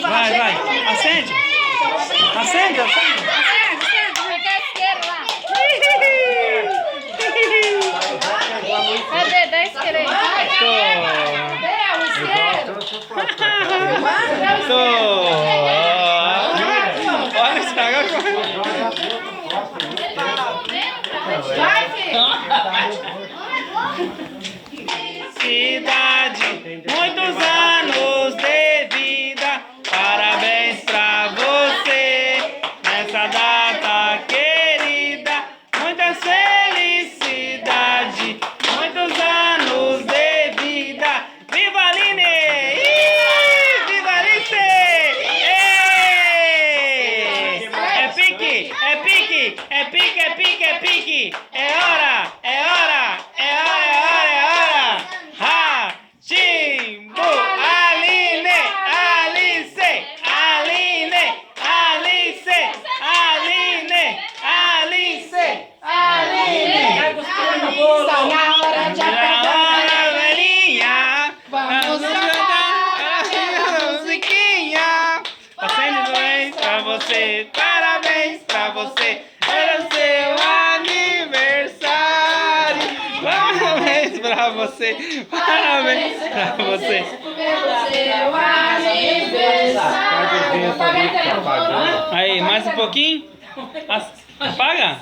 Vai, vai. Acende. Acende, acende. Cadê? Dá isqueiro aí. Olha esse negócio. Vai, filho. Cidade, muitos anos de vida. Parabéns pra você nessa data querida. Muita felicidade, muitos anos de vida. Viva a Aline! Viva a Alice! É pique, é pique, é pique, é pique, é pique. É hora, é hora, é hora, é hora, é hora. Rachimbo! Aline, Alice, Aline, Alice, Aline, Alice, Aline. Está na hora de apertar. Velhinha, Vamos cantar a musiquinha. Parabéns pra você, parabéns pra você, era o seu aniversário. Parabéns pra você, parabéns pra você. Seu aniversário. Aí, mais um pouquinho. Apaga.